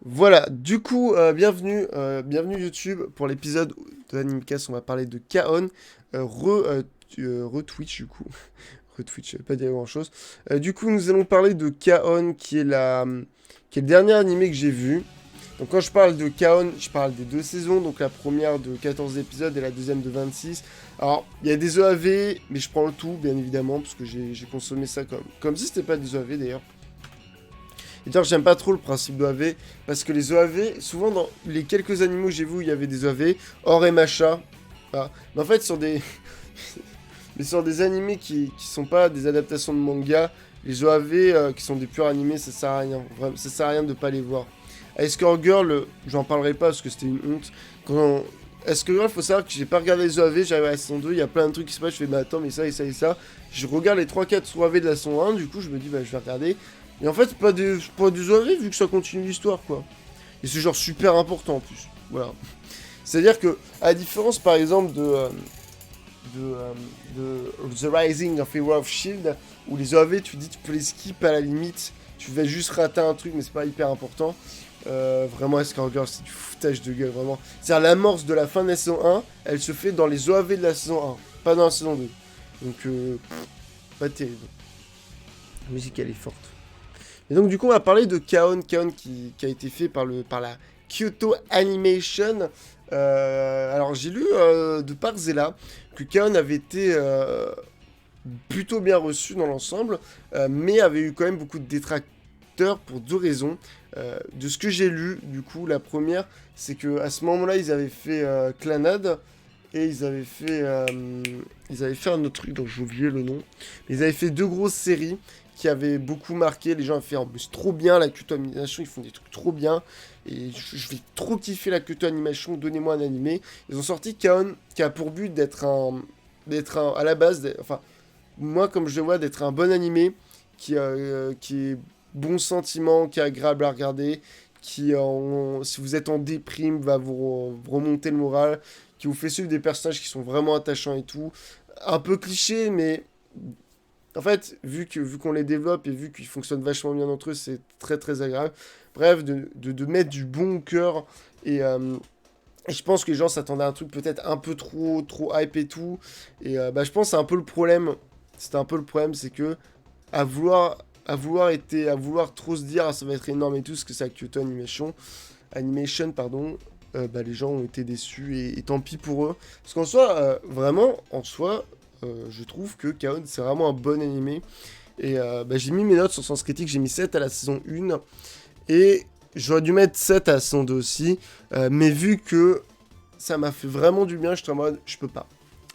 Voilà, du coup, bienvenue YouTube pour l'épisode de Animecast. On va parler de K-On, re-Twitch du coup. Re-Twitch, je vais pas dire grand chose. Du coup, nous allons parler de K-On, qui est le dernier animé que j'ai vu. Donc, quand je parle de K-On, je parle des deux saisons. Donc, la première de 14 épisodes et la deuxième de 26. Alors, il y a des OAV, mais je prends le tout, bien évidemment, parce que j'ai consommé ça comme si c'était pas des OAV d'ailleurs. Et d'ailleurs, j'aime pas trop le principe d'OAV, parce que les OAV, souvent dans les quelques animaux que j'ai vus, il y avait des OAV, Or et Macha. Voilà. Mais en fait, mais sur des animés qui sont pas des adaptations de manga, les OAV qui sont des purs animés, ça sert à rien. Vraiment, ça sert à rien de pas les voir. À Escort Girl, j'en parlerai pas parce que c'était une honte. Quand Escort Girl, faut savoir que j'ai pas regardé les OAV, j'arrive à la saison 2, il y a plein de trucs qui se passent, je fais, mais attends, mais ça et ça et ça. Je regarde les 3-4 OAV de la saison 1, du coup, je me dis, bah, je vais regarder. Et en fait, pas des OAV vu que ça continue l'histoire, quoi. Et c'est genre super important en plus. Voilà. C'est-à-dire que, à la différence par exemple de The Rising of Hero of Shield, où les OAV, tu dis, tu peux les skip à la limite, tu vas juste rater un truc, mais c'est pas hyper important. Vraiment, Escort Girl, c'est du foutage de gueule, vraiment. C'est-à-dire, l'amorce de la fin de la saison 1, elle se fait dans les OAV de la saison 1, pas dans la saison 2. Donc, pas terrible. La musique, elle est forte. Et donc du coup on va parler de K-On! K-On! Qui a été fait par la Kyoto Animation. Alors j'ai lu de part Zella que K-On! Avait été plutôt bien reçu dans l'ensemble, mais avait eu quand même beaucoup de détracteurs pour deux raisons. De ce que j'ai lu, du coup, la première, c'est que à ce moment-là, ils avaient fait Clannad et ils avaient fait un autre truc dont j'ai oublié le nom. Ils avaient fait deux grosses séries qui avaient beaucoup marqué. Les gens avaient fait en plus trop bien la Kyoto Animation, ils font des trucs trop bien. Et je vais trop kiffer la Kyoto Animation, donnez-moi un animé. Ils ont sorti K-On! Qui a pour but à la base, enfin, moi comme je le vois, d'être un bon animé qui est bon sentiment, qui est agréable à regarder, si vous êtes en déprime, va vous remonter le moral, qui vous fait suivre des personnages qui sont vraiment attachants et tout. Un peu cliché, mais en fait, vu qu'on les développe et vu qu'ils fonctionnent vachement bien entre eux, c'est très très agréable. Bref, de mettre du bon cœur et je pense que les gens s'attendaient à un truc peut-être un peu trop hype et tout. Et bah, je pense que c'est un peu le problème. C'était un peu le problème, c'est que à vouloir, à vouloir trop se dire ah, ça va être énorme et tout, ce que c'est Kyoto Animation, pardon, bah, les gens ont été déçus et tant pis pour eux. Parce qu'en soi, vraiment, en soi, je trouve que K-On! C'est vraiment un bon animé. Et bah, j'ai mis mes notes sur Sens Critique, j'ai mis 7 à la saison 1. Et j'aurais dû mettre 7 à la saison 2 aussi. Mais vu que ça m'a fait vraiment du bien, j'étais en mode, je peux pas.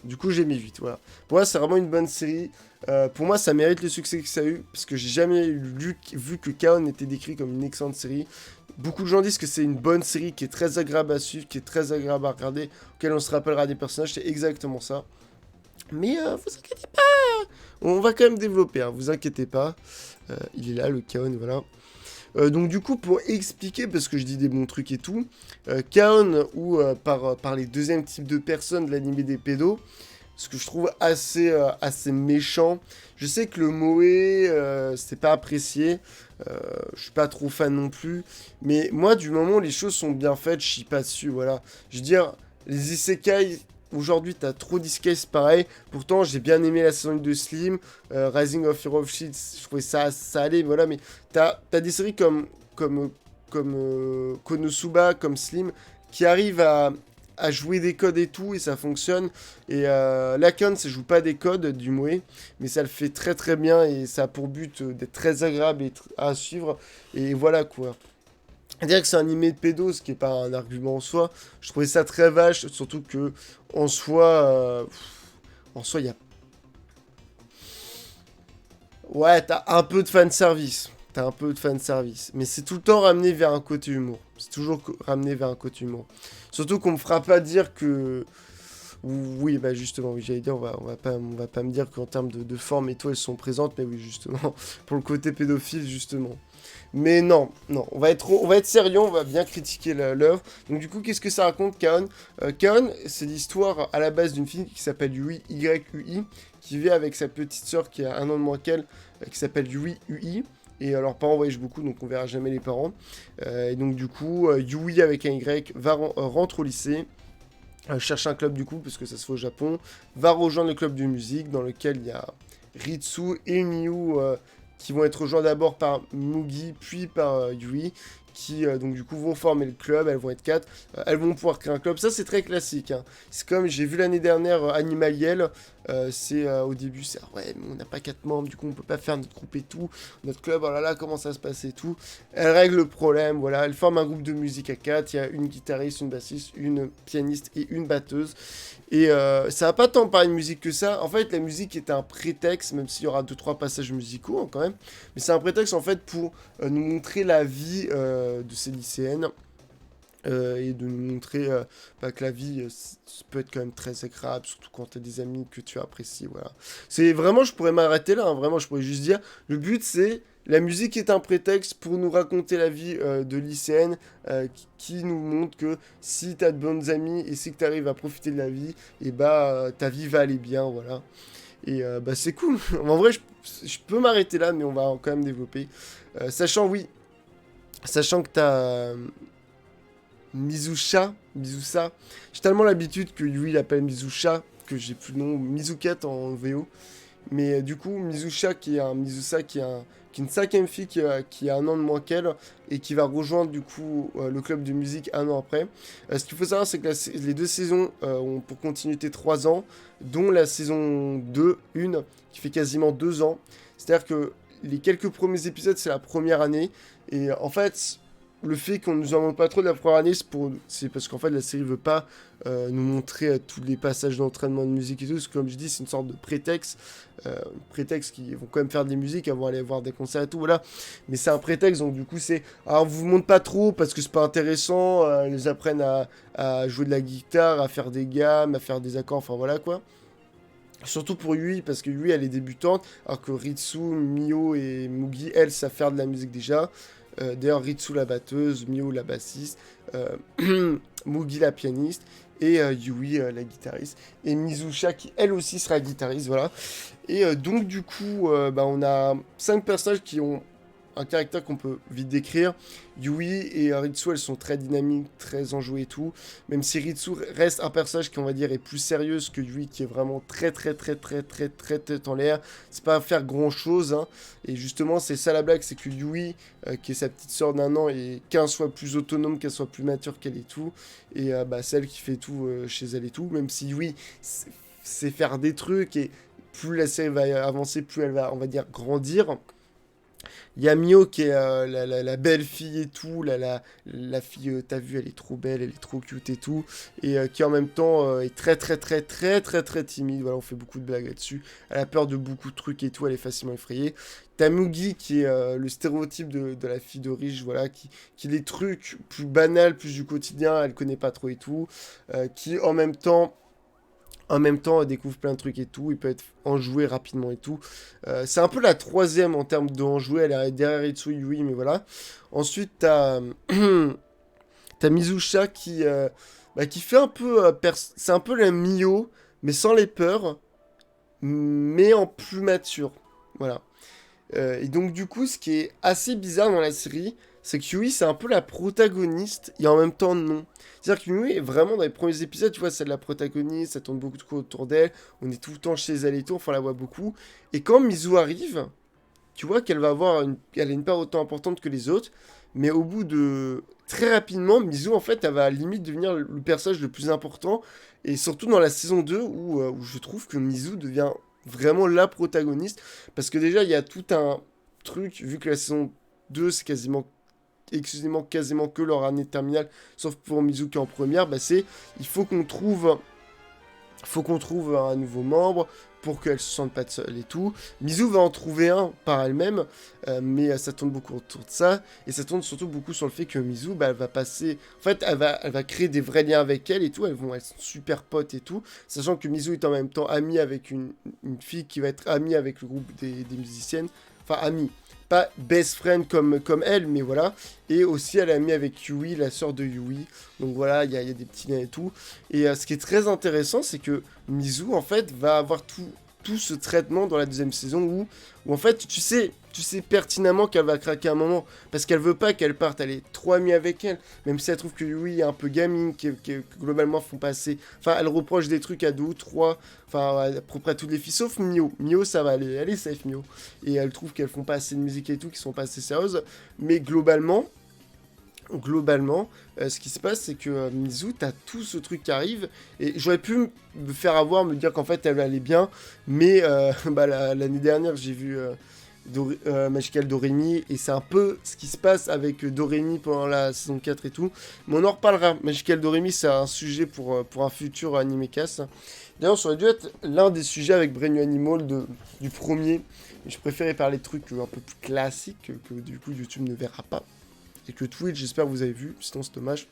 Du coup, j'ai mis 8, voilà. Pour moi, c'est vraiment une bonne série. Pour moi, ça mérite le succès que ça a eu. Parce que j'ai jamais vu que K-On! Était décrit comme une excellente série. Beaucoup de gens disent que c'est une bonne série qui est très agréable à suivre, qui est très agréable à regarder, auquel on se rappellera des personnages. C'est exactement ça. Mais vous inquiétez pas, on va quand même développer, hein, vous inquiétez pas. Il est là, le K-On!, voilà. Donc du coup, pour expliquer, parce que je dis des bons trucs et tout, K-On! Ou par les deuxièmes types de personnes de l'animé des pédos, ce que je trouve assez méchant. Je sais que le Moe, c'est pas apprécié, je suis pas trop fan non plus, mais moi, du moment où les choses sont bien faites, je suis pas dessus, voilà. Je veux dire, les isekai... Aujourd'hui, t'as trop d'isekai, c'est pareil. Pourtant, j'ai bien aimé la saison 1 de Slim. Rising of Hero of Shield, je trouvais ça allait, voilà. Mais t'as des séries comme Konosuba, comme Slim, qui arrivent à jouer des codes et tout, et ça fonctionne. Et Lacan, ça joue pas des codes du Moe, mais ça le fait très très bien, et ça a pour but d'être très agréable à suivre. Et voilà quoi. Dire que c'est un animé de pédos, ce qui est pas un argument en soi, je trouvais ça très vache, surtout que en soi, il y a... Ouais, t'as un peu de fanservice, mais c'est tout le temps ramené vers un côté humour, c'est toujours ramené vers un côté humour. Surtout qu'on me fera pas dire que... Oui, bah justement, oui, j'allais dire, on va pas me dire qu'en termes de forme et tout, elles sont présentes, mais oui, justement, pour le côté pédophile, justement. Mais non, non, on va être sérieux, on va bien critiquer l'œuvre. Donc du coup, qu'est-ce que ça raconte, Kaon? Kaon, c'est l'histoire à la base d'une fille qui s'appelle Yui, Y-U-I, qui vit avec sa petite sœur qui a un an de moins qu'elle, qui s'appelle Yui, U-I. Et leurs parents voyagent beaucoup, donc on verra jamais les parents. Et donc du coup, Yui avec un Y rentre au lycée, cherche un club du coup, parce que ça se fait au Japon, va rejoindre le club de musique dans lequel il y a Ritsu et Miu qui vont être rejoints d'abord par Mugi, puis par Yui, qui donc du coup vont former le club, elles vont être quatre, elles vont pouvoir créer un club, ça c'est très classique, hein. C'est comme j'ai vu l'année dernière Animaliel, c'est au début c'est ah ouais mais on n'a pas quatre membres, du coup on peut pas faire notre groupe et tout, notre club, oh là là comment ça se passe et tout, elle règle le problème, voilà, elle forme un groupe de musique à quatre, il y a une guitariste, une bassiste, une pianiste et une batteuse, et ça va pas tant parler de musique que ça. En fait, la musique est un prétexte, même s'il y aura 2-3 passages musicaux hein, quand même. Mais c'est un prétexte en fait pour nous montrer la vie de ces lycéennes. Et de nous montrer bah, que la vie peut être quand même très agréable, surtout quand tu as des amis que tu apprécies. Voilà. C'est vraiment, je pourrais m'arrêter là, hein, vraiment, je pourrais juste dire, le but c'est, la musique est un prétexte pour nous raconter la vie de lycéenne qui nous montre que si tu as de bonnes amies et si tu arrives à profiter de la vie, et bah ta vie va aller bien, voilà. Et bah c'est cool. En vrai, je peux m'arrêter là, mais on va quand même développer. Oui, sachant que tu as Mizusa. J'ai tellement l'habitude que lui il appelle Mizusa que j'ai plus le nom, Mizuket en VO. Mais du coup, Mizusa qui est une cinquième fille qui a un an de moins qu'elle et qui va rejoindre du coup le club de musique un an après. Ce qu'il faut savoir, c'est que les deux saisons ont pour continuité 3 ans, dont la saison 2, une, qui fait quasiment 2 ans. C'est-à-dire que les quelques premiers épisodes, c'est la première année. Et en fait, le fait qu'on nous en montre pas trop de la première année, c'est parce qu'en fait la série veut pas nous montrer tous les passages d'entraînement de musique et tout, parce que comme je dis, c'est une sorte de prétexte qui vont quand même faire des musiques, avant aller voir des concerts et tout, voilà. Mais c'est un prétexte, donc du coup c'est, alors on vous montre pas trop parce que c'est pas intéressant, ils les apprennent à jouer de la guitare, à faire des gammes, à faire des accords, enfin voilà quoi. Surtout pour Yui, parce que Yui elle est débutante, alors que Ritsu, Mio et Mugi, elles, savent faire de la musique déjà. D'ailleurs, Ritsu la batteuse, Mio la bassiste, Mugi la pianiste, et Yui la guitariste, et Mizusha qui elle aussi sera guitariste, voilà. Et donc du coup, bah, on a 5 personnages qui ont un caractère qu'on peut vite décrire. Yui et Ritsu, elles sont très dynamiques, très enjouées et tout. Même si Ritsu reste un personnage qui, on va dire, est plus sérieuse que Yui, qui est vraiment très tête en l'air. C'est pas à faire grand chose, hein. Et justement, c'est ça la blague, c'est que Yui, qui est sa petite sœur d'un an, et qu'elle soit plus autonome, qu'elle soit plus mature qu'elle et tout. Et bah, celle qui fait tout chez elle et tout. Même si Yui sait faire des trucs, et plus la série va avancer, plus elle va, on va dire, grandir. Il y a Mio qui est la belle fille et tout, la fille, t'as vu, elle est trop belle, elle est trop cute et tout, et qui en même temps est très timide, voilà, on fait beaucoup de blagues là-dessus, elle a peur de beaucoup de trucs et tout, elle est facilement effrayée. T'as Mugi qui est le stéréotype de la fille de riche, voilà, qui les trucs plus banals, plus du quotidien, elle connaît pas trop et tout, qui en même temps, elle découvre plein de trucs et tout. Il peut être enjoué rapidement et tout. C'est un peu la troisième en termes de enjoué. Elle est derrière Ritsu Yui, mais voilà. Ensuite, t'as Mizusha qui fait un peu. C'est un peu la Mio, mais sans les peurs, mais en plus mature. Voilà. Et donc, du coup, ce qui est assez bizarre dans la série, c'est que Yui, c'est un peu la protagoniste, et en même temps, non. C'est-à-dire que Yui, est vraiment, dans les premiers épisodes, tu vois, c'est la protagoniste, ça tourne beaucoup de coups autour d'elle, on est tout le temps chez elle et tout, enfin, on la voit beaucoup. Et quand Mizu arrive, tu vois qu'elle va avoir elle a une part autant importante que les autres, mais au bout de... Très rapidement, Mizu, en fait, elle va limite devenir le personnage le plus important, et surtout dans la saison 2, où je trouve que Mizu devient vraiment la protagoniste, parce que déjà, il y a tout un truc, vu que la saison 2, c'est exclusivement quasiment que leur année de terminale, sauf pour Mizu qui est en première, bah c'est, il faut qu'on trouve un nouveau membre, pour qu'elle se sente pas seule et tout. Mizu va en trouver un par elle-même, mais ça tourne beaucoup autour de ça, et ça tourne surtout beaucoup sur le fait que Mizu, bah, elle va passer... En fait, elle va créer des vrais liens avec elle et tout, elles sont super potes et tout, sachant que Mizu est en même temps amie avec une fille qui va être amie avec le groupe des musiciennes, enfin amie, pas best friend comme elle, mais voilà, et aussi elle est amie avec Yui, la sœur de Yui, donc voilà, il y a des petits liens et tout, et ce qui est très intéressant, c'est que Mizu, en fait, va avoir tout ce traitement dans la deuxième saison où en fait, tu sais pertinemment qu'elle va craquer un moment, parce qu'elle veut pas qu'elle parte, elle est trop amie avec elle, même si elle trouve que Yui est un peu gamine, que globalement font passer, enfin, elle reproche des trucs à 2 ou 3, enfin, à peu près toutes les filles, sauf Mio. Mio, ça va aller, elle est safe, Mio, et elle trouve qu'elles font pas assez de musique et tout, qui sont pas assez sérieuses, mais globalement, ce qui se passe, c'est que Mizu, t'as tout ce truc qui arrive, et j'aurais pu me faire avoir, me dire qu'en fait, elle allait bien, mais bah, l'année dernière, j'ai vu Magical Doremi, et c'est un peu ce qui se passe avec Doremi pendant la saison 4 et tout, mais on en reparlera. Magical Doremi, c'est un sujet pour un futur animecast. D'ailleurs, ça aurait dû être l'un des sujets avec Brand New Animal du premier, mais je préférais parler de trucs un peu plus classiques, que du coup YouTube ne verra pas. Et que Twitch, j'espère que vous avez vu, sinon c'est dommage.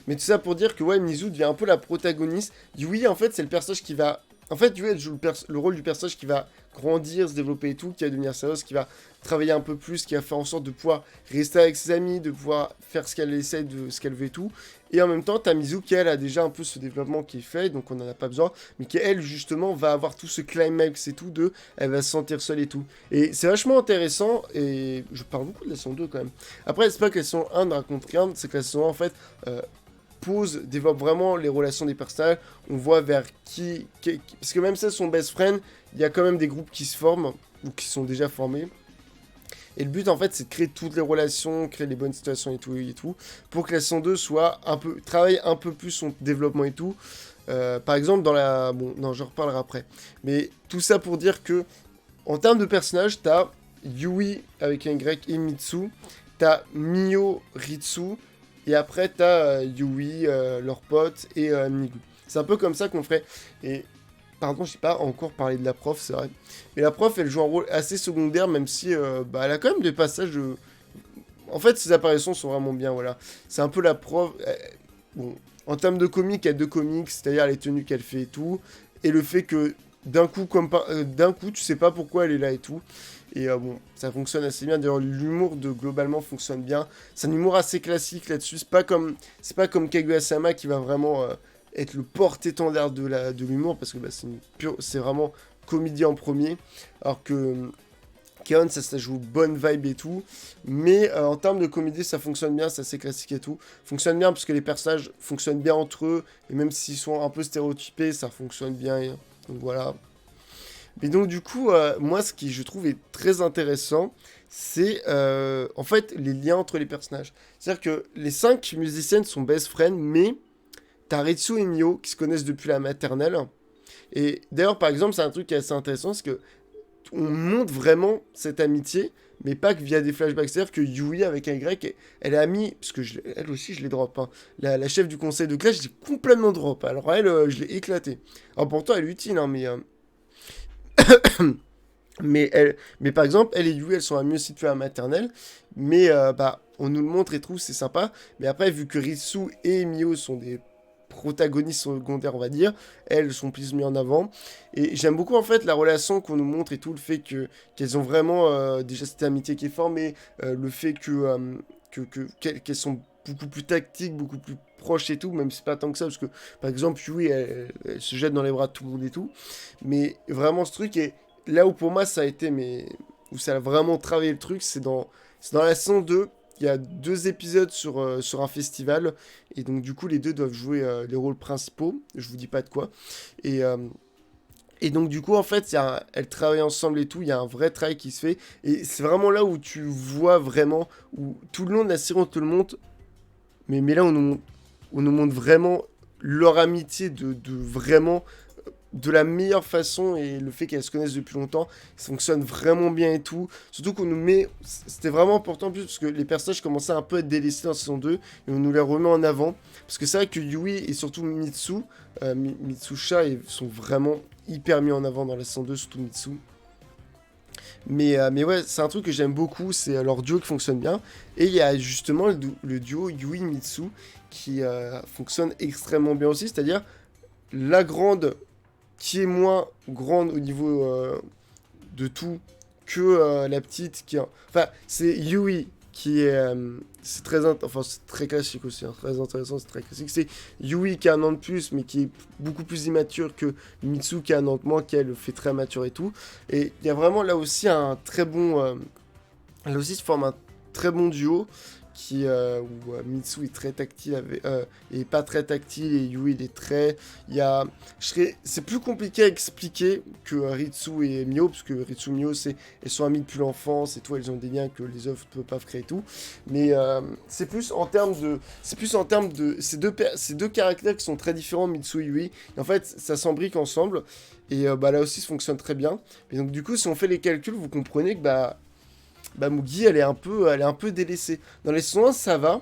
Mais tout ça pour dire que ouais, Mizu devient un peu la protagoniste. Yui, en fait, c'est le personnage qui va... En fait, Yui, elle joue le rôle du personnage qui va grandir, se développer et tout, qui va devenir sérieuse, qui va travailler un peu plus, qui va faire en sorte de pouvoir rester avec ses amis, de pouvoir faire ce qu'elle essaie, de ce qu'elle veut et tout. Et en même temps, t'as Mizu qui, elle, a déjà un peu ce développement qui est fait, donc on n'en a pas besoin, mais qui, elle, justement, va avoir tout ce climax et tout, elle va se sentir seule et tout. Et c'est vachement intéressant, et je parle beaucoup de la saison 2 quand même. Après, c'est pas que la saison 1 ne raconte rien, c'est que la saison 1, en fait, développe vraiment les relations des personnages, on voit vers qui parce que même si elles sont best friends, il y a quand même des groupes qui se forment, ou qui sont déjà formés. Et le but, en fait, c'est de créer toutes les relations, créer les bonnes situations et tout, pour que la saison 2 travaille un peu plus son développement et tout. Par exemple, bon, non, j'en reparlerai après. Mais tout ça pour dire que, en termes de personnages, t'as Yui avec un Y et Mitsu, t'as Mio, Ritsu, et après t'as Yui, leur pote, et Migu. C'est un peu comme ça qu'on ferait. Et pardon, j'ai pas encore parlé de la prof, c'est vrai. Mais la prof, elle joue un rôle assez secondaire, même si bah, elle a quand même des passages. En fait, ses apparitions sont vraiment bien, voilà. C'est un peu la prof. Bon, en termes de comique, il y a 2 comics, c'est-à-dire les tenues qu'elle fait et tout, et le fait que d'un coup, tu sais pas pourquoi elle est là et tout. Et bon, ça fonctionne assez bien. D'ailleurs, l'humour globalement fonctionne bien. C'est un humour assez classique là-dessus. C'est pas comme Kaguya-sama qui va vraiment être le porte-étendard de l'humour, parce que bah, c'est vraiment comédie en premier. Alors que Keon, ça joue bonne vibe et tout. Mais en termes de comédie, ça fonctionne bien, c'est assez classique et tout. Fonctionne bien parce que les personnages fonctionnent bien entre eux. Et même s'ils sont un peu stéréotypés, ça fonctionne bien. Donc voilà. Mais donc du coup, moi ce qui je trouve est très intéressant, c'est en fait les liens entre les personnages. C'est-à-dire que les 5 musiciennes sont best friends, mais t'as Ritsu et Mio qui se connaissent depuis la maternelle. Et d'ailleurs, par exemple, c'est un truc qui est assez intéressant, c'est que on montre vraiment cette amitié, mais pas que via des flashbacks. C'est-à-dire que Yui avec un Y, elle est amie, parce que elle aussi je l'ai drop, hein. La chef du conseil de classe, je l'ai complètement drop. Alors elle, je l'ai éclatée. Alors pourtant elle est utile, hein, mais... mais par exemple, elle et Yui, elles sont amies aussi depuis la maternelle. Mais bah, on nous le montre et tout, c'est sympa. Mais après, vu que Ritsu et Mio sont des protagonistes secondaires, on va dire, elles sont plus mises en avant. Et j'aime beaucoup en fait la relation qu'on nous montre et tout, le fait qu'elles ont vraiment déjà cette amitié qui est forte, mais le fait qu'elles sont beaucoup plus tactiques, beaucoup plus proches et tout, même si c'est pas tant que ça, parce que par exemple, Yui, elle se jette dans les bras de tout le monde et tout. Mais vraiment, ce truc est là où pour moi ça a été, mais où ça a vraiment travaillé le truc, c'est dans la saison 2. Il y a 2 épisodes sur un festival, et donc du coup les deux doivent jouer les rôles principaux, je vous dis pas de quoi. Et, euh, et donc du coup en fait, elles travaillent ensemble et tout, il y a un vrai travail qui se fait, et c'est vraiment là où tu vois vraiment, où tout le long de la série on te le montre, mais là on nous montre vraiment leur amitié de vraiment de la meilleure façon, et le fait qu'elles se connaissent depuis longtemps, ça fonctionne vraiment bien et tout. Surtout qu'on nous met, c'était vraiment important en plus parce que les personnages commençaient un peu à être délaissés en saison 2 et on nous les remet en avant. Parce que c'est vrai que Yui et surtout Mitsu, Mitsusha sont vraiment hyper mis en avant dans la saison 2, surtout Mitsu. Mais ouais, c'est un truc que j'aime beaucoup, c'est leur duo qui fonctionne bien. Et il y a justement le duo Yui-Mitsu qui fonctionne extrêmement bien aussi, c'est-à-dire la grande qui est moins grande au niveau de tout que la petite qui... Enfin, c'est Yui qui est... c'est enfin, c'est très classique aussi, hein, très intéressant, c'est très classique. C'est Yui qui a un an de plus, mais qui est beaucoup plus immature que Mitsu qui a un an de moins, qui elle fait très mature et tout. Et il y a vraiment là aussi un très bon... là aussi se forme un très bon duo où Mitsu est très tactile et pas très tactile et Yui il est très c'est plus compliqué à expliquer que Ritsu et Mio parce que Ritsu et Mio elles sont amies depuis l'enfance et tout, elles ont des liens que les œuvres ne peuvent pas créer et tout, mais c'est plus en termes de ces deux caractères qui sont très différents, Mitsu et Yui, et en fait ça s'embrique ensemble et là aussi ça fonctionne très bien. Et donc du coup si on fait les calculs vous comprenez que Mugi, elle est un peu délaissée. Dans les saisons 1, ça va,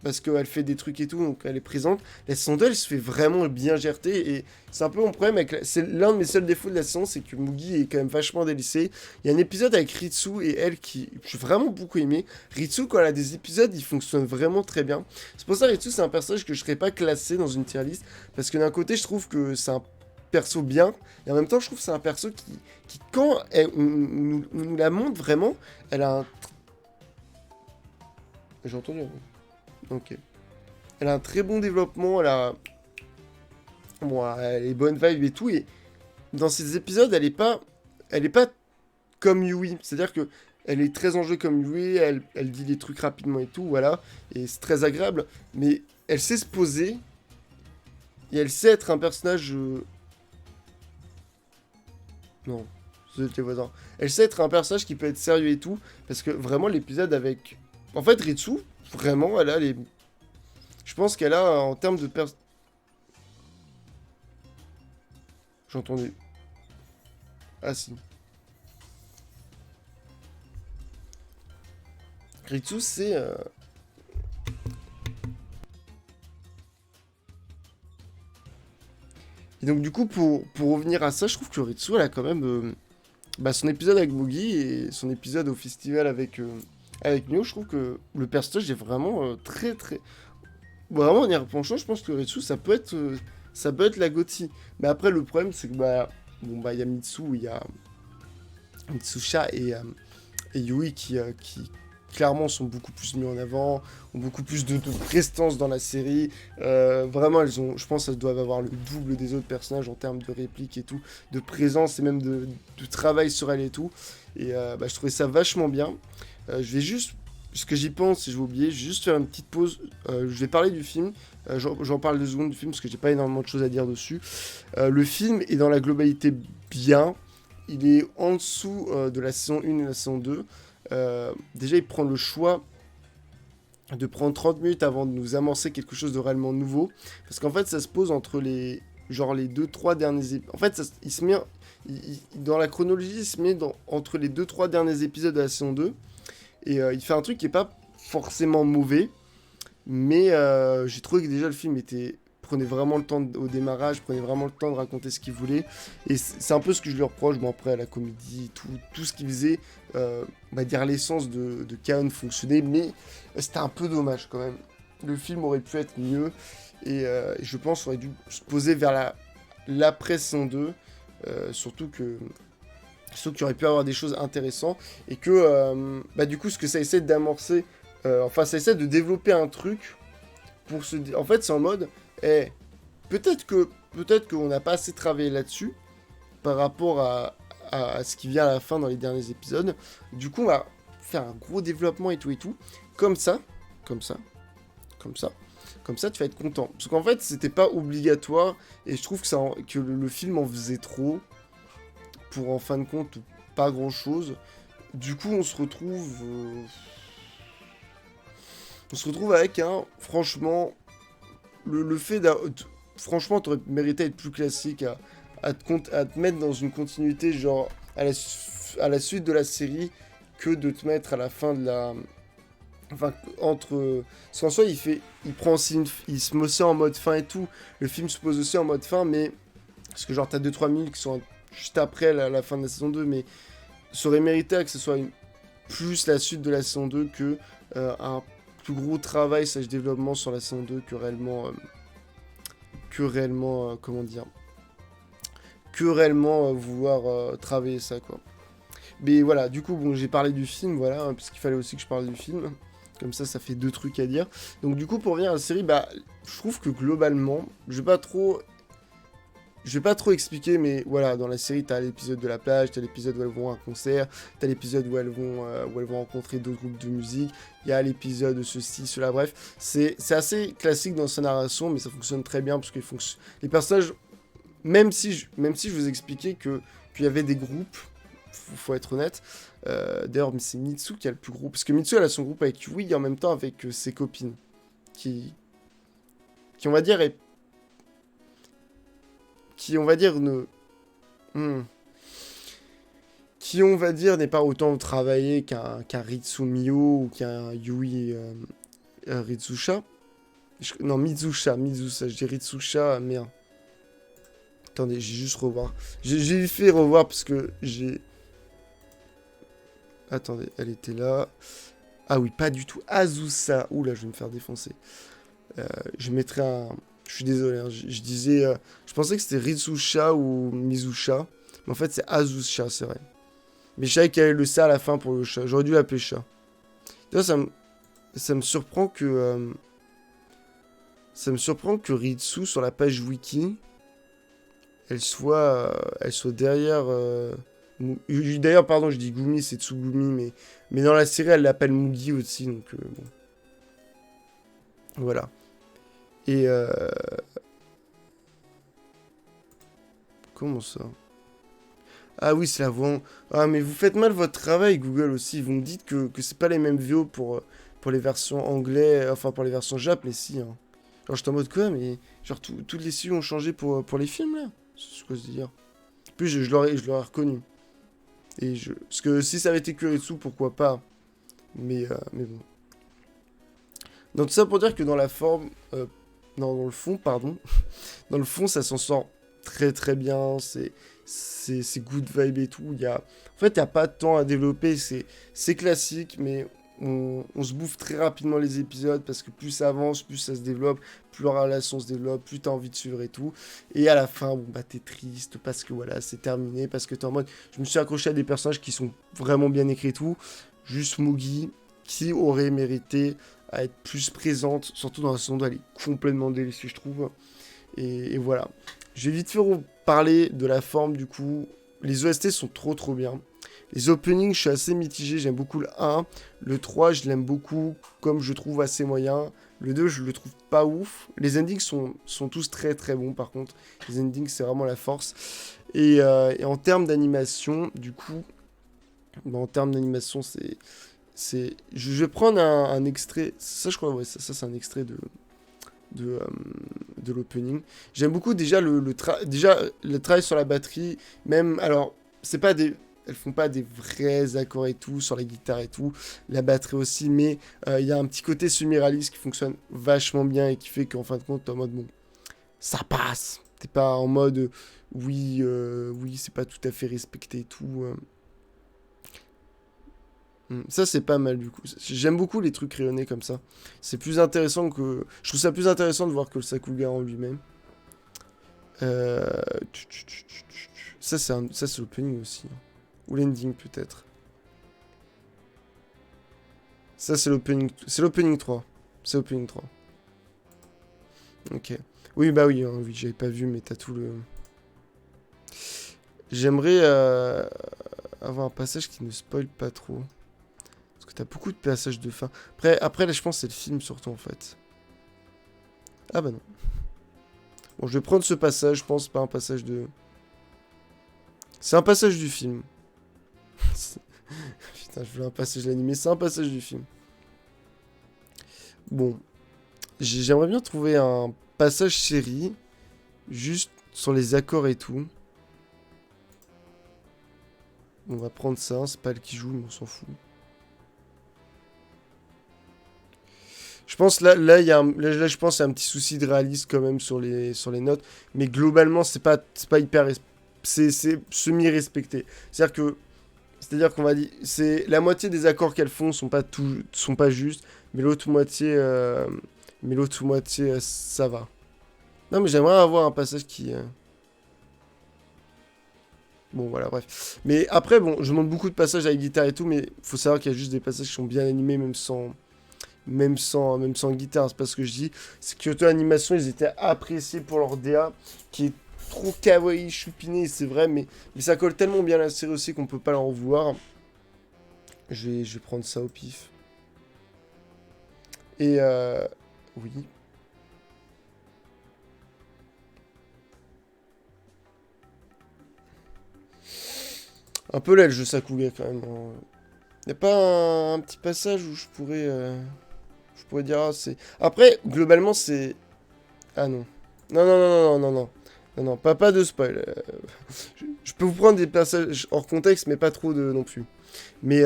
parce qu'elle fait des trucs et tout, donc elle est présente. La saison 2, elle se fait vraiment bien gerter, et c'est un peu mon problème c'est l'un de mes seuls défauts de la saison, c'est que Mugi est quand même vachement délaissée. Il y a un épisode avec Ritsu et elle qui j'ai vraiment beaucoup aimé. Ritsu, quand elle a des épisodes, il fonctionne vraiment très bien. C'est pour ça que Ritsu, c'est un personnage que je serais pas classé dans une tier list, parce que d'un côté, je trouve que c'est un perso bien, et en même temps je trouve que c'est un perso qui quand on nous la montre vraiment, elle a un... J'ai entendu, hein. Ok. Elle a un très bon développement, elle a les bonnes vibes et tout, et dans ces épisodes, elle est pas comme Yui, c'est-à-dire que elle est très en jeu comme Yui, elle dit les trucs rapidement et tout, voilà, et c'est très agréable, mais elle sait se poser, et elle sait être un personnage... Non, c'est tes voisins. Elle sait être un personnage qui peut être sérieux et tout, parce que vraiment l'épisode avec... En fait, Ritsu, vraiment, elle a les... Je pense qu'elle a, en termes de J'ai entendu. Ah si. Ritsu, c'est... Et donc du coup, pour revenir à ça, je trouve que Ritsu, elle a quand même... son épisode avec Mugi et son épisode au festival avec Mio, je trouve que le personnage est vraiment très très... Vraiment, en y repensant, je pense que Ritsu, ça peut être la Gotti. Mais après, le problème, c'est que, il y a Mitsu, il y a Mitsusha et Yui qui clairement sont beaucoup plus mis en avant, ont beaucoup plus de prestance dans la série. Vraiment, je pense qu'elles doivent avoir le double des autres personnages en termes de répliques et tout, de présence et même de travail sur elle et tout. Et je trouvais ça vachement bien. Je vais juste, ce que j'y pense, si je vais oublier, juste faire une petite pause. Je vais parler du film. J'en parle 2 secondes du film parce que j'ai pas énormément de choses à dire dessus. Le film est dans la globalité bien. Il est en dessous de la saison 1 et la saison 2. Déjà, il prend le choix de prendre 30 minutes avant de nous amorcer quelque chose de réellement nouveau. Parce qu'en fait, ça se pose entre les 2-3 derniers épisodes. En fait, il se met... dans la chronologie, il se met entre les 2-3 derniers épisodes de la saison 2. Et il fait un truc qui est pas forcément mauvais. Mais j'ai trouvé que déjà le film prenait vraiment le temps au démarrage, prenait vraiment le temps de raconter ce qu'il voulait. Et c'est un peu ce que je lui reproche. Bon, après, la comédie, tout ce qu'il faisait, on va dire l'essence de Kaon fonctionnait, mais c'était un peu dommage quand même. Le film aurait pu être mieux. Et je pense qu'on aurait dû se poser vers l'après-saison 2. Surtout qu'il aurait pu avoir des choses intéressantes. Et que, du coup, ce que ça essaie d'amorcer, ça essaie de développer un truc pour se... En fait, c'est en mode... peut-être qu'on n'a pas assez travaillé là-dessus par rapport à ce qui vient à la fin dans les derniers épisodes. Du coup, on va faire un gros développement et tout. Comme ça, tu vas être content. Parce qu'en fait, c'était pas obligatoire et je trouve que le film en faisait trop pour, en fin de compte, pas grand-chose. Du coup, on se retrouve avec franchement... Le fait franchement, t'aurais mérité d'être plus classique, à te mettre dans une continuité, genre, à la suite de la série, que de te mettre à la fin de la... Enfin, entre... Parce qu'en soi, il prend aussi il se met aussi en mode fin et tout. Le film se pose aussi en mode fin, mais Parce que genre, t'as 2-3 minutes qui sont juste après la fin de la saison 2, mais ça aurait mérité que ce soit plus la suite de la saison 2 que un plus gros travail, slash développement sur la saison 2 que réellement, comment dire, que réellement vouloir travailler ça, quoi. Mais voilà, du coup, bon, j'ai parlé du film, voilà, hein, parce qu'il fallait aussi que je parle du film. Comme ça fait 2 trucs à dire. Donc du coup, pour revenir à la série, bah, je trouve que globalement, je vais pas trop expliquer, mais voilà, dans la série, t'as l'épisode de la plage, t'as l'épisode où elles vont à un concert, t'as l'épisode où elles vont rencontrer d'autres groupes de musique, il y a l'épisode de ceci, cela, bref. C'est assez classique dans sa narration, mais ça fonctionne très bien, parce que les personnages, même si je vous expliquais qu'il y avait des groupes, faut être honnête. D'ailleurs, c'est Mitsu qui a le plus gros. Parce que Mitsu, elle a son groupe avec Yui et en même temps avec ses copines. Qui, on va dire, qui, on va dire, ne. Hmm. Qui, on va dire, n'est pas autant travaillé qu'un Ritsu Mio ou qu'un Yui Ritsusha. Non, Mizusa, je dis Ritsusha, merde. Attendez, j'ai juste revoir. J'ai fait revoir parce que j'ai. Attendez, elle était là. Ah oui, pas du tout. Azusa. Ouh là, je vais me faire défoncer. Je mettrai un. Je suis désolé, hein, je disais. Je pensais que c'était Ritsusha ou Mizusha. Mais en fait, c'est Azusa, c'est vrai. Mais je savais qu'il y avait le ça à la fin pour le chat. J'aurais dû l'appeler chat. D'ailleurs, ça me surprend que. Ça me surprend que Ritsu, sur la page wiki, elle soit derrière. D'ailleurs, pardon, je dis Gumi, c'est Tsugumi, mais dans la série, elle l'appelle Mugi aussi, donc bon. Voilà. Et comment ça? Ah oui, c'est la voix. Ah, mais vous faites mal votre travail, Google aussi. Vous me dites que c'est pas les mêmes VO pour les versions anglais, enfin pour les versions Jap, mais si. Hein. Genre, j'étais en mode quoi, mais genre, toutes les séries ont changé pour les films, là? C'est quoi ce délire? En plus, je l'aurais reconnu. Parce que si ça avait été Kuretsu, pourquoi pas? Mais bon. Donc, tout ça pour dire que dans la forme. Non, dans le fond, pardon. Dans le fond, ça s'en sort très très bien. C'est good vibe et tout. En fait, il n'y a pas de temps à développer. C'est classique, mais on se bouffe très rapidement les épisodes parce que plus ça avance, plus ça se développe, plus la relation se développe, plus t'as envie de suivre et tout. Et à la fin, bon, bah, t'es triste parce que voilà, c'est terminé. Parce que t'es en mode. Je me suis accroché à des personnages qui sont vraiment bien écrits et tout. Juste Mugi, qui aurait mérité à être plus présente, surtout dans la saison 2, elle est complètement délicieuse, je trouve. Et voilà. Je vais vite faire parler de la forme, du coup. Les OST sont trop trop bien. Les openings, je suis assez mitigé, j'aime beaucoup le 1. Le 3, je l'aime beaucoup, comme je trouve assez moyen. Le 2, je le trouve pas ouf. Les endings sont tous très très bons, par contre. Les endings, c'est vraiment la force. Et en termes d'animation, du coup... Bon, en termes d'animation, je vais prendre un extrait. Ça, je crois, ouais, ça c'est un extrait de l'opening. J'aime beaucoup déjà déjà le travail sur la batterie. Même, alors, c'est pas des. Elles font pas des vrais accords et tout, sur la guitare et tout. La batterie aussi, mais il y a un petit côté semi-réaliste qui fonctionne vachement bien et qui fait qu'en fin de compte, t'es en mode bon, ça passe. T'es pas en mode oui, c'est pas tout à fait respecté et tout. Ça, c'est pas mal du coup. J'aime beaucoup les trucs rayonnés comme ça. C'est plus intéressant que. Je trouve ça plus intéressant de voir que le Sakuga en lui-même. Euh, ça, c'est l'opening aussi. Ou l'ending peut-être. Ça, c'est l'opening. C'est l'opening 3. C'est l'opening 3. Ok. Oui, bah oui, hein, oui, j'avais pas vu, mais t'as tout le. J'aimerais avoir un passage qui ne spoil pas trop. Parce que t'as beaucoup de passages de fin. Après là, je pense que c'est le film surtout en fait. Ah bah non. Bon, je vais prendre ce passage, je pense, pas un passage de... C'est un passage du film. Putain, je voulais un passage de l'animé, c'est un passage du film. Bon, j'aimerais bien trouver un passage série, juste sur les accords et tout. On va prendre ça, c'est pas elle qui joue, mais on s'en fout. Je pense là, il y a je pense qu'il y a un petit souci de réalisme quand même sur les notes, mais globalement c'est pas hyper c'est semi respecté. C'est-à-dire qu'on va dire c'est la moitié des accords qu'elles font sont pas justes, mais l'autre moitié ça va. Non mais j'aimerais avoir un passage qui bon voilà bref. Mais après bon, je montre beaucoup de passages avec guitare et tout, mais faut savoir qu'il y a juste des passages qui sont bien animés même sans guitare, c'est pas ce que je dis. C'est que Kyoto Animation, ils étaient appréciés pour leur DA, qui est trop kawaii, choupiné, c'est vrai, mais ça colle tellement bien à la série aussi qu'on peut pas leur en vouloir. Je vais prendre ça au pif. Et oui. Un peu là le jeu Sakuga quand même, hein. Y a pas un petit passage où je pourrais dire, ah, c'est... Après, globalement, c'est... Ah non. Non, non, non, non, non, non. Non, non, pas de spoil. Je peux vous prendre des passages hors contexte, mais pas trop de non plus. Mais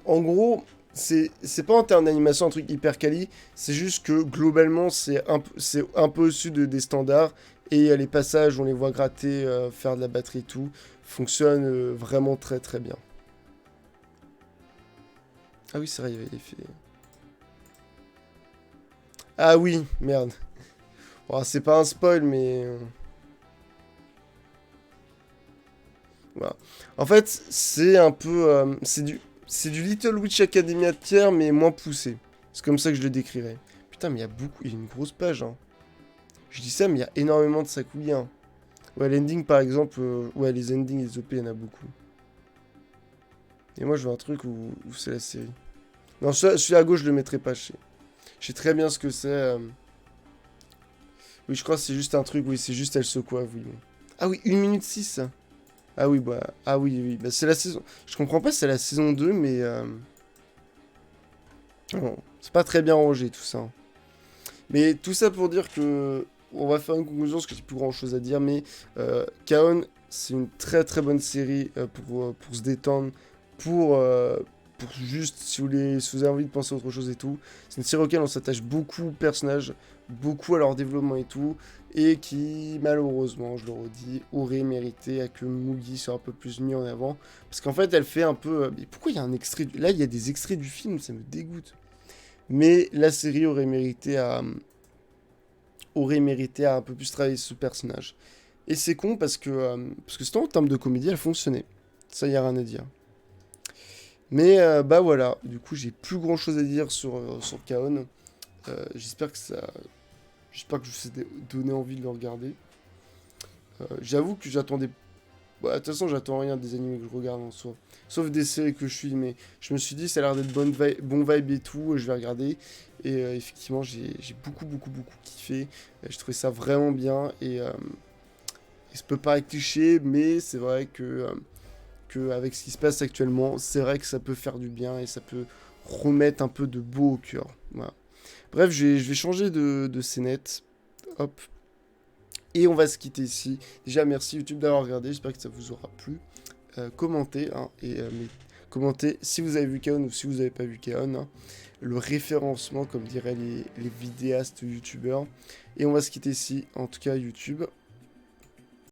en gros, c'est pas en termes d'animation un truc hyper quali, c'est juste que globalement, c'est un peu au-dessus des standards. Et les passages, on les voit gratter, faire de la batterie et tout, fonctionnent vraiment très très bien. Ah oui, c'est vrai, il y avait l'effet. Ah oui, merde. Bon, c'est pas un spoil, mais... voilà. En fait, c'est un peu... c'est du Little Witch Academia tiers, mais moins poussé. C'est comme ça que je le décrirais. Putain, mais il y a beaucoup... Il y a une grosse page, hein. Je dis ça, mais il y a énormément de Sakuya, hein. Ouais, l'ending, par exemple... ouais, les endings et les OP, il y en a beaucoup. Et moi, je veux un truc où c'est la série. Non, celui à gauche, je le mettrai pas. Je sais très bien ce que c'est. Oui, je crois que c'est juste un truc. Oui, c'est juste elle secoue, oui. Ah oui, 1 minute 6. Ah oui, bah. Ah oui, oui. Bah, c'est la saison. Je comprends pas, c'est la saison 2, mais. Non, c'est pas très bien rangé tout ça, hein. Mais tout ça pour dire que. On va faire une conclusion parce que j'ai plus grand chose à dire. Mais Kaon, c'est une très très bonne série pour se détendre. Pour. Pour juste, si vous avez envie de penser à autre chose et tout. C'est une série auquel on s'attache beaucoup aux personnages, beaucoup à leur développement et tout, et qui, malheureusement, je le redis, aurait mérité à que Mugi soit un peu plus mis en avant. Parce qu'en fait, elle fait un peu... mais pourquoi il y a un extrait... Là, il y a des extraits du film, ça me dégoûte. Mais la série aurait mérité à un peu plus travailler ce personnage. Et c'est con parce que sinon, en termes de comédie, elle fonctionnait. Ça, y a rien à dire. Mais bah voilà, du coup j'ai plus grand chose à dire sur Kaon. J'espère que ça. J'espère que je vous ai donné envie de le regarder. J'avoue que j'attendais. Bah, de toute façon, j'attends rien des animés que je regarde en soi. Sauf des séries que je suis, mais je me suis dit, ça a l'air d'être bon vibe et tout, je vais regarder. Et effectivement, j'ai beaucoup kiffé. Je trouvais ça vraiment bien. Et ça peut paraître cliché, mais c'est vrai que avec ce qui se passe actuellement, c'est vrai que ça peut faire du bien et ça peut remettre un peu de beau au cœur. Voilà. Bref, je vais changer de scénette. Hop. Et on va se quitter ici. Déjà, merci YouTube d'avoir regardé. J'espère que ça vous aura plu. Commentez, hein, commentez si vous avez vu Kaon ou si vous n'avez pas vu Kaon, hein. Le référencement, comme diraient les vidéastes youtubeurs. Et on va se quitter ici. En tout cas, YouTube.